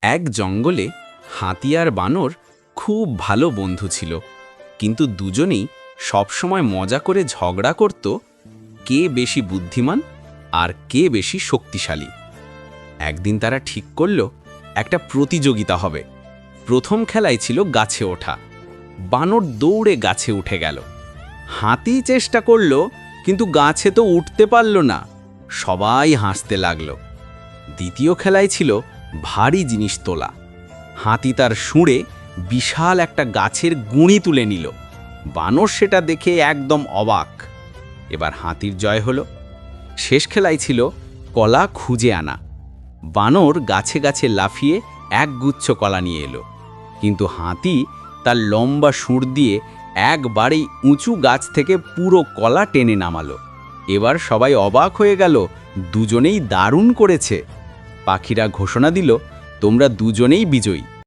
এক জঙ্গলে হাতি আর বানর খুব ভালো বন্ধু ছিল, কিন্তু দুজনেই সবসময় মজা করে ঝগড়া করত কে বেশি বুদ্ধিমান আর কে বেশি শক্তিশালী। একদিন তারা ঠিক করল একটা প্রতিযোগিতা হবে। প্রথম খেলায় ছিল গাছে ওঠা। বানর দৌড়ে গাছে উঠে গেল। হাতি চেষ্টা করল, কিন্তু গাছে তো উঠতে পারল না। সবাই হাসতে লাগলো। দ্বিতীয় খেলায় ছিল ভারী জিনিস তোলা। হাতি তার শুঁড়ে বিশাল একটা গাছের গুঁড়ি তুলে নিল। বানর সেটা দেখে একদম অবাক। এবার হাতির জয় হলো। শেষ খেলায় ছিল কলা খুঁজে আনা। বানর গাছে গাছে লাফিয়ে একগুচ্ছ কলা নিয়ে এলো, কিন্তু হাতি তার লম্বা শুঁড় দিয়ে একবারেই উঁচু গাছ থেকে পুরো কলা টেনে নামালো। এবার সবাই অবাক হয়ে গেল, দুজনেই দারুণ করেছে। পাখিরা ঘোষণা দিল, তোমরা দুজনেই বিজয়ী।